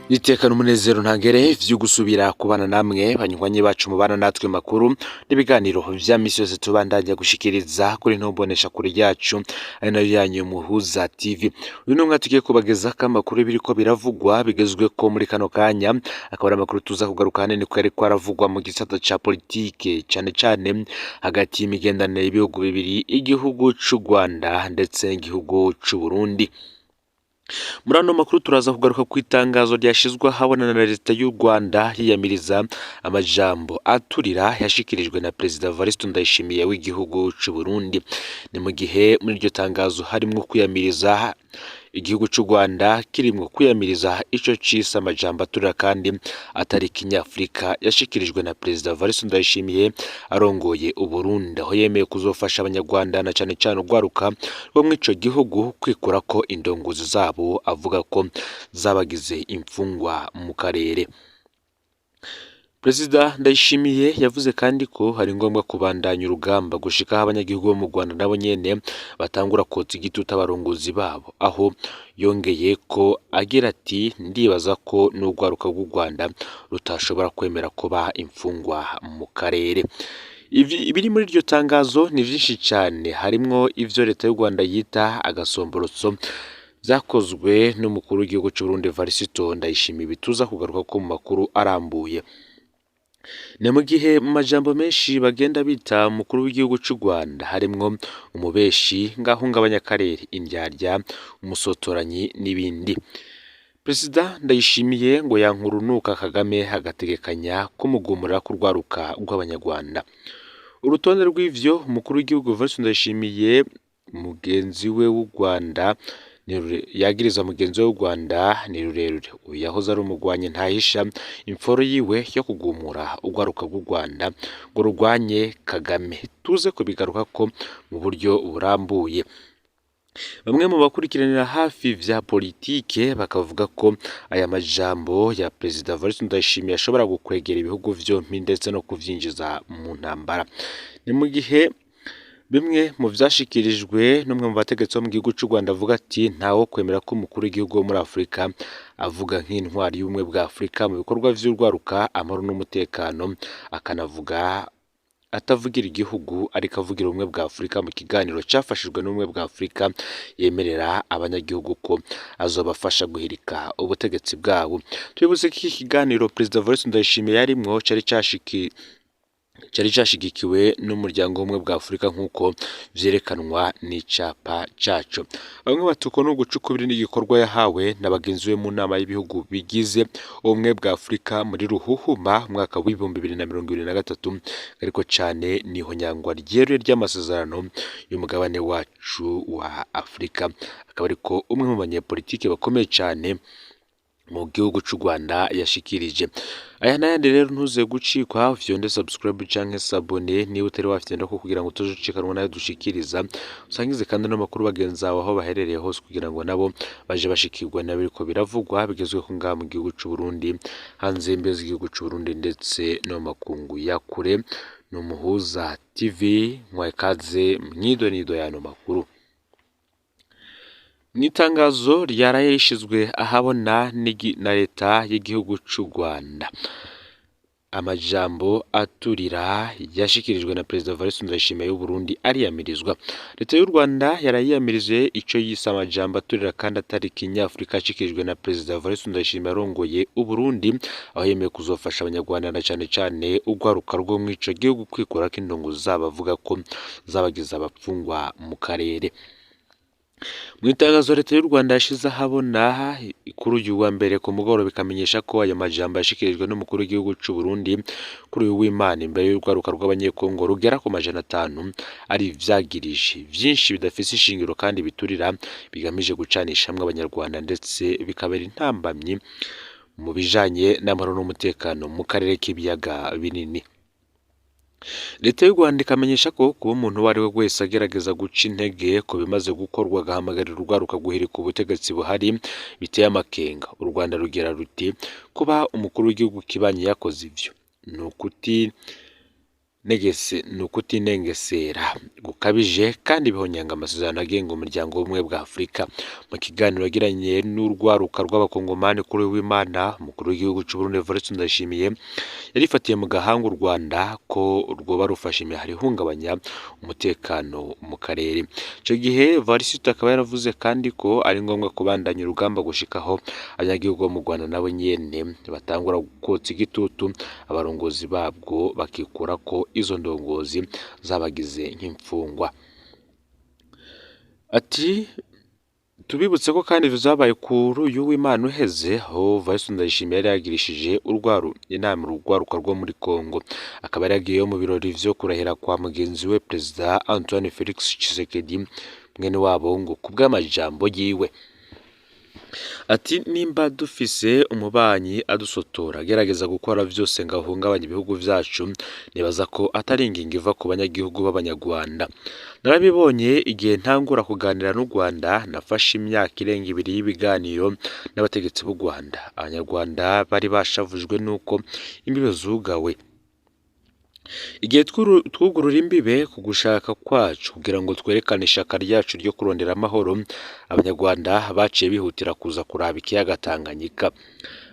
Nitekana umunezero ntangere vyo gusubira kubana namwe banywanyi bacu mubana natwe makuru n'ibiganiro vya misi yose tubandanya gushikiriza kuri ntombonesha kuri yacu ari nayo yanyu Muhuza TV. Uyu numwe tugiye kubagezako amakuru biriko biravugwa bigezweko muri kano kanya, akaba ari amakuru tuza kugaruka hanini ko yariko aravugwa mu gisata ca politike cane cane hagati y'imigenderanire y'ibihugu bibiri, igihugu c'u Rwanda ndetse n'igihugu c'u Burundi. Muri ano makuru turaza kugaruka ku itangazo ryashizwe ahabona na leta y'u Rwanda yiyamiriza amajambo aturira yashikirijwe na Perezida Evariste Ndayishimiye w'igihugu c'u Burundi. Ni mu gihe muri iryo tangazo harimwo kwiyamiriza igihugu c'u Rwanda kirimwo kwiyamiriza ico cise amajambo aturira kandi atari kinyafrika yashikirijwe na Perezida Evariste Ndayishimiye arongoye u Burundi, aho yemeye kuzofasha abanyarwanda na cane cane urwaruka rwo mw'ico gihugu kwikurako indongozi zabo, avuga ko zabagize imfungwa mu karere. Perezida Ndayishimiye yavuze kandi ko hari ngombwa kubandanya urugamba gushika aho abanyagihugu bo mu Rwanda nabo nyene batangura kotsa igitutu abarongozi babo, aho yongeye ko agira ati ndibaza ko n'urwaruka rw'u Rwanda rutashobora kwemera kuba imfungwa mu karere. Ibiri muri iryo tangazo ni vyinshi cane, harimwo ivyo leta y'u Rwanda yita agasomborotso vyakozwe n'umukuru w'igihugu c'u Burundi Evariste Ndayishimiye, bituza kugaruka ko mu makuru arambuye. Ni mu gihe mu majambo menshi bagenda bita umukuru w'igihugu c'u Rwanda harimwo umubeshi, ngahungabanya akarere, indyarya, umusotoranyi n'ibindi. Perezida Ndayishimiye ngo yankurunuka Kagame agategekanya kumugumura kurwaruka rw'abanyarwanda. Urutonde rw'ivyo umukuru w'igihugu Evariste Ndayishimiye mugenzi we w'u Rwanda yagiriza mugenzi we w'u Rwanda ni rurerure. Uyu yahoze ari umugwanyi ntahisha imforo yiwe yo kugumura urwaruka rw'u Rwanda ngo rurwanye Kagame. Tuze kubigaruka ko mu buryo burambuye. Bamwe mu bakurikiranira hafi vya politike bakavuga ko aya majambo ya Perezida Evariste Ndayishimiye ashobora gukwegera ibihugu vyompi ndetse no kuvyinjiza mu ntambara. Ni mu gihe bimwe mu vyashikirijwe n'umwe mu bategetsi bo mu gihugu c'u Rwanda avuga ati ntawo kwemera ko umukuru w'igihugu wo muri Afurika avuga nk'intwari y'ubumwe bwa Afurika mu bikorwa vy'urwaruka, amahoro n'umutekano, akanavuga atavugira igihugu ariko avugira ubumwe bwa Afurika mu kiganiro cafashijwe n'ubumwe bwa Afurika, yemerera abanyagihugu ko azobafasha guhirika ubutegetsi bwabo. Twibuze ko iki kiganiro Perezida Evariste Ndayishimiye yarimwo cari cashigikiwe n'umuryango w'ubumwe bwa Afurika nk'uko vyerekanwa n'icapa caco. Bamwe batuko no gucukubiri n'igikorwa yahawe na bagenzi be mu nama y'ibihugu bigize ubumwe bwa Afurika muri Ruhuhuma mwaka w'ibihumbi 2023, ariko cane niho nyangwa ryeruye ry'amasezerano y'umugabane wacu wa Afurika. Akaba ariko umwe mu banyepolitike bakomeye cane mu gihugu c'u Rwanda yashikirije. Aya nayandi rero ntuze gucikwa, vyonde subscribe canke sabone niba utari wafitenda ko kugira ngo tuzucikanwa nayo dushikiriza, usangize kandi n'amakuru bagenzi bawe aho baherereye hose kugira ngo nabo baje bashikirwa nabiriko biravugwa bigezweho ngaha mu gihugu c'u Burundi, hanze y'imbibe z'igihugu c'u Burundi ndetse no makungu ya kure. No Muhuza TV mwakaze mwidonido y'ano makuru. N'itangazo ryaraye rishizwe ahabona na leta y'igihugu c'u Rwanda, amajambo aturira yashikirijwe na Perezida Evariste Ndayishimiye w'u Burundi ariyamirizwa. Leta y'u Rwanda yarayiyamirije ico yise amajambo aturira kandi atari kinyafrika yashikirijwe na Perezida Evariste Ndayishimiye arongoye u Burundi, aho yemeye kuzofasha abanyarwanda na cane cane urwaruka rwo mw'ico gihugu kwikurako indongozi zabo, avuga ko zabagize abapfungwa mu karere. Mu itangazo leta y'u Rwanda yashize ahabona kuri uyu wa mbere ku mugoroba bikamenyesha ko ayo majambo yashikirijwe n'umukuru w'igihugu c'u Burundi kuri uyu w'Imana imbere y'urwaruka rw'abanyekongo rugera ku 500 ari ivyagirije vyinshi bidafise ishingiro kandi biturira, bigamije gucanisha hamwe abanyarwanda ndetse bikabera intambamyi mu bijanye n'amahoro n'umutekano mu karere k'ibiyaga binini. Leta y'u Rwanda ikamenyesha ko kuba umuntu uwo ari we wese agerageza guca intege ko bimaze gukorwa agahamagarira urwaruka guhirika ubutegetsi buhari biteye amakenga. U Rwanda rugera ruti kuba umukuru w'igihugu kibanyi yakoze ivyo negese ni ukutinengesera gukabije kandi bihonyanga amasezerano agenga umuryango w'ubumwe bwa Afurika. Mu kiganiro yagiranye n'urwaruka rw'abakongomani kuri w'Imana, umukuru w'igihugu cy'u Burundi Evariste Ndayishimiye yarifatiye mu gahanga u Rwanda ko rwoba rufashe imihari ihungabanya umutekano mu karere. Icyo gihe Evariste akaba yaravuze kandi ko ari ngombwa kubandanya urugamba gushikaho abanyagihugu bo mu Rwanda nabo nyene batangura kotsa igitutu abarongozi babwo bakikura ko izo ndongozi zabagize nk'imfungwa. Ati tubibutse ko kandi bizabaye kuri uyu w'Imana uheze aho Evariste Ndayishimiye yari yagirishije inama urwaruka rwo muri Congo, akaba yari yagiyeyo mu birori vyo kurahira kwa mugenzi we Perezida Antoine Felix Tshisekedi mwene wabo ngo kubw'amajambo yiwe. Ati nimba dufise umubanyi adusotora agerageza gukora vyose ngo ahungabanye ibihugu vyacu, nibaza ko atari ingingo iva ku banyagihugu b'Abanyarwanda. Narabibonye igihe ntangura kuganira n'u Rwanda, nafashe imyaka irenga 2 y'ibiganiro n'abategetsi b'u Rwanda. Abanyarwanda bari bashavujwe nuko imbibe zugawe. Igihe twugurura imbibe ku gushaka kwacu kugira ngo twerekane ishaka ryacu ryo kurondera amahoro, Abanyarwanda baciye bihutira kuza kuraba ikiyaga Tanganyika.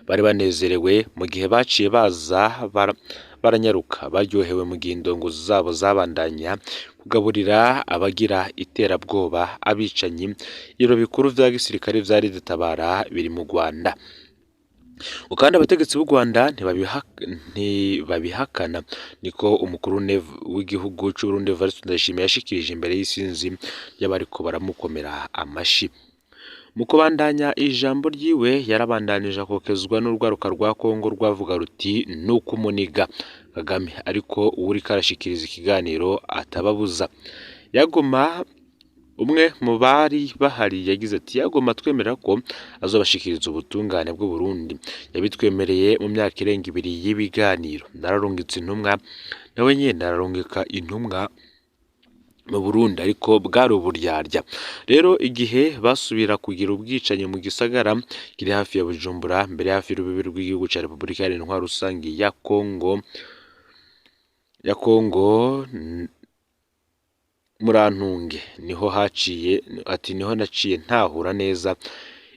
Bari banezerewe mu gihe baciye baza baranyaruka, baryohewe mu gihe indongozi zabo zabandanya kugaburira abagira iterabwoba, abicanyi. Ibiro bikuru vya gisirikare vyari dutabara biri mu Rwanda. Ukandi abategetsi b'u Rwanda ntibabihakana, niko umukuru w'igihugu cy'u Burundi Evariste Ndayishimiye yashikirije imbere y'isinzi y'abariko baramukomera amashi. Mu kubandanya ijambo ryiwe yarabandanije akokezwa n'urwaruka rwa Kongo rwavuga ruti nuko umuniga Kagame, ariko uri karashikiriza ikiganiro atababuza. Yagoma umwe mu bari bahari yagize ati yagoma twemera ko azobashikiriza ubutungane bw'u Burundi. Yabitwemereye mu myaka irenga 2 y'ibiganiro. Nararungitse intumwa nawe nyene nararungika intumwa mu Burundi, ariko bwari uburyarya. Rero igihe basubira kugira ubwicanyi mu gisagara kiri hafi ya Bujumbura, mbere hafi y'urubibi rw'igihugu cya Repubulika Iharanira Rusange ya Kongo Murantunge niho haciye. Ati niho naciye ntahura neza.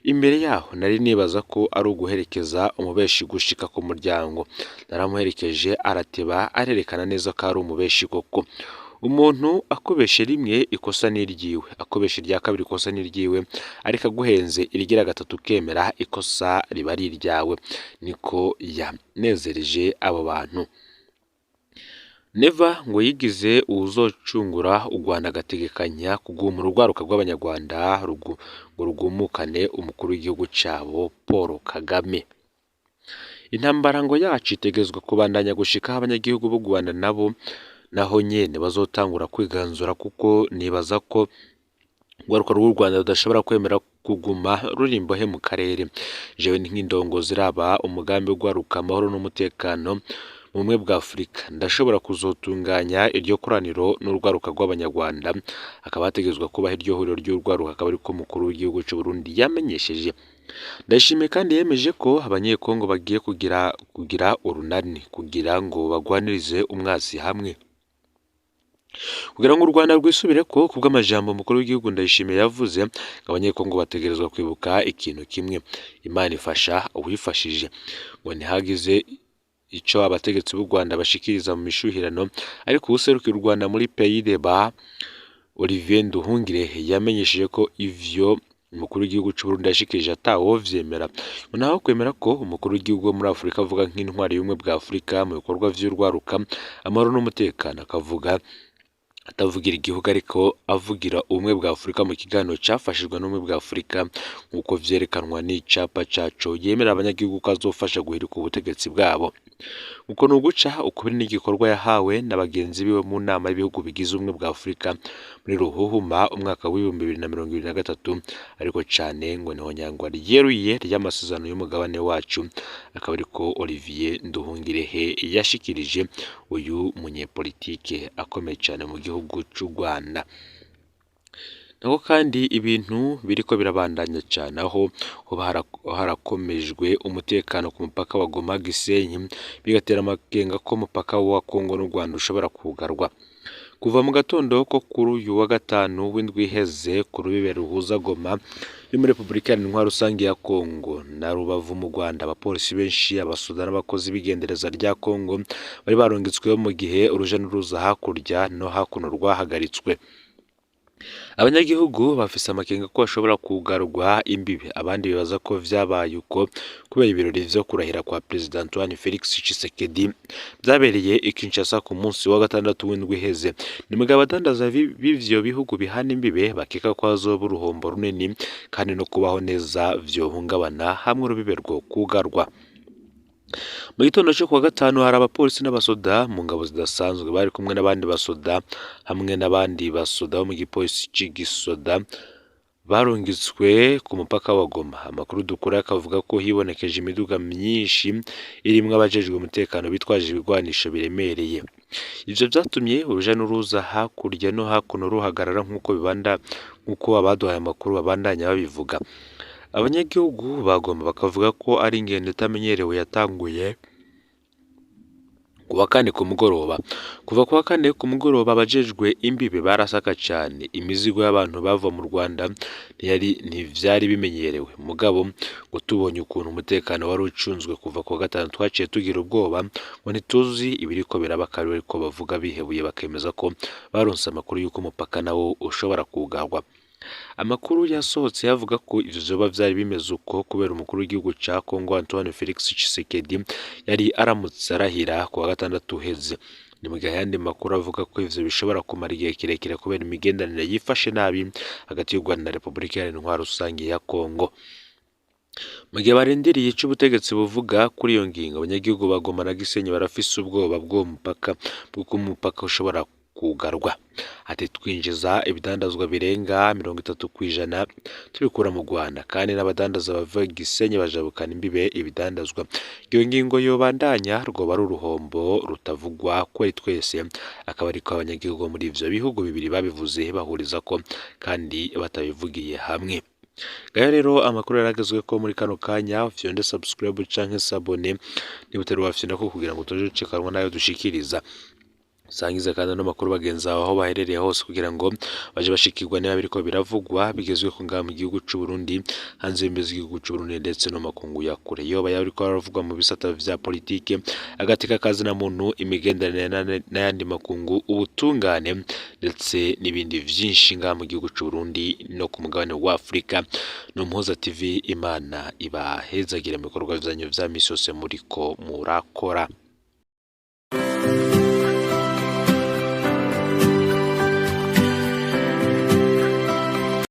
Imbere yaho nari nibaza ko ari uguherekeza umubeshi gushika ku muryango. Naramuherekeje arateba arerekana neza ko ari umubeshi koko. Umuntu akobeshe rimwe ikosa n'iryiwe, akobeshe irya kabiri ikosa n'iryiwe, ariko aguhenze irigira gatatu kemera ikosa riba ari iryawe. Niko yanezereje abo bantu. Neva ngo yigize uzocungura u Rwanda agategekanya kugumura urwaruka rw'Abanyarwanda ngo rugumukane umukuru w'igihugu cyabo Paul Kagame. Intambara ngo yacu itegezwa kubandanya gushika abanyagihugu b'u Rwanda nabo naho nyene bazotangura kwiganzura, kuko nibaza ko urwaruka rw'u Rwanda rudashobora kwemera kuguma rurimbohe mu karere. Jewe nk'indongo ziraba umugambi w'urwaruka amahoro n'umutekano mu bumwe bwa Afurika, ndashobora kuzotunganya iryo koraniro n'urwaruka rw'Abanyarwanda, akaba hategezwa kubaho iryo huriro ry'urwaruka, akaba ariko umukuru w'igihugu cy'u Burundi yamenyesheje. Ndayishimiye kandi yemeje ko Abanyekongo bagiye kugira urunani kugira ngo bagwanirize umwasi hamwe, kugira ngo u Rwanda rwisubire ko kubw'amajambo umukuru w'igihugu Ndayishimiye yavuze. Abanyekongo bategerezwa kwibuka ikintu kimwe: Imana ifasha uwifashije. Ngo ntihagize ico abategetsi b'u Rwanda bashikiriza mu mishuhirano, ariko userukira u Rwanda muri Pays des Bas Olivier Nduhungirehe yamenyesheje ko ivyo umukuru w'igihugu cy'u Burundi yashikirije atawovyemera. Naho kwemera ko umukuru w'igihugu muri Afurika avuga nk'intwari y'ubumwe bwa Afurika mu bikorwa vy'urwaruka amahoro n'umutekano, atavugira igihugu ariko avugira ubumwe bwa Afurika mu kiganiro cyafashijwe n'ubumwe bwa Afurika, nk'uko vyerekanwa n'icapa caco yemera abanyagihugu ko azofasha guhirika ubutegetsi bwabo. Uko nuguca ukubiri n'igikorwa yahawe na bagenzi biwe mu nama y'ibihugu bigize ubumwe bwa Afurika muri Ruhuhuma umwaka w'2023, ariko cane ngo niho nyangwa ryeruye ry'amasezerano y'umugabane wacu, akaba ariko Olivier Nduhungirehe yashikirije, uyu munyepolitike akomeye cyane mu gihugu cy'u Rwanda. Naho kandi ibintu biriko birabandanya cyane aho harakomejwe umutekano ku mupaka wa Goma Gisenyi, bigatera amakenga ko umupaka wa Kongo n'u Rwanda ushobora kugarwa. Kuva mu gatondo ko kuri uyu wa gatanu w'indwi iheze ku rubibe ruhuza Goma yo muri Repubulika Iharanira Rusange ya Kongo na Rubavu mu Rwanda, abapolisi benshi, abasoda n'abakozi b'igendereza rya Kongo bari barungitsweho mu gihe uruja n'uruza hakurya no hakuno rwahagaritswe. Abanyagihugu bafise amakenga ko bashobora kugarwa imbibe, abandi bibaza ko vyabaye uko kubera ibirori vyo kurahira kwa Perezida Antoine Felix Tshisekedi vyabereye i Kinshasa ku munsi wa gatandatu w'indwi iheze. Ni mugabo abadandaza b'ivyo bihugu bihana imbibe bakeka ko hazoba uruhombo runini kandi no kubaho neza vyohungabana hamwe urubibe rwo kugarwa. Mu gitondo cyo kuwa gatanu hari abapolisi n'abasoda mu ngabo zidasanzwe bari kumwe n'abandi basoda hamwe n'abandi basoda bo mu gipolisi c'igisoda barungitswe ku mupaka wa Goma. Amakuru dukura akavuga ko hibonekeje imiduga myinshi irimwo abajejwe umutekano bitwaje ibigwanisho biremereye. Ivyo vyatumye uruja n'uruza hakurya no hakuno ruhagarara nk'uko abaduhaye amakuru babandanya babivuga. Abanyagihugu bagomba bakavuga ko ari ingendo itamenyerewe yatanguye kuwa kane ku mugoroba. Kuva kuwa kane ku mugoroba abajejwe imbibe barasaka cyane imizigo y'abantu bava mu Rwanda ntivyari bimenyerewe. Mugabo ngo tubonye ukuntu umutekano wari ucunzwe kuva kuwa gatanu twaciye tugira ubwoba ngo ntituzi ibiriko biraba, ariko bavuga bihebuye bakemeza ko baronse amakuru y'uko umupaka nawo ushobora kugarwa. Amakuru yasohotse yavuga ko ivyo vyoba vyari bimeze uko kubera umukuru w'igihugu ca Kongo Antoine Felix Tshisekedi yari aramutse arahira kuwa gatandatu uheze. Ni mu gihe ayandi makuru avuga ko ivyo bishobora kumara igihe kirekire kubera imigenderanire yifashe nabi hagati y'u Rwanda na Repubulika Iharanira Rusange ya Kongo. Mu gihe barindiriye ico ubutegetsi buvuga kuri iyo ngingo, abanyagihugu ba Goma na Gisenyi barafise ubwoba bw'uko umupaka ushobora kugarwa. Ati twinjiza ibidandazwa birenga 30% tubikura mu Rwanda kandi n'abadandaza bava Gisenyi bajabukana imbibe ibidandazwa. Iyo ngingo yobandanya rwoba ari uruhombo rutavugwa kweri twese, akaba ariko abanyagihugu muri ivyo bihugu bibiri babivuze bahuriza ko kandi batabivugiye hamwe. Gaya rero amakuru yaragezwe ko muri kano kanya fyonde subscribe canke sabone nibutero wafyonda ko kugira ngo toje cekanwa nayo dushikiriza. Sangiza kandi n'amakuru bagenza aho baherereye hose kugira ngo baje bashikirwa niba biriko biravugwa bigezwe ku ngamba mu gihugu c'u Burundi, hanze y'imbizi y'igihugu c'u Burundi ndetse no makungu ya kure. Yoba yariko baravugwa mu bisata vya politike, agateka kazi na muntu, imigenderanire n'ayandi makungu, ubutungane ndetse n'ibindi vyinshi ngamba mu gihugu c'u Burundi no ku mugabane wa Afrika. No Muhoza TV, Imana ibahezagire mu bikorwa vyanyu vya misi yose muriko murakora.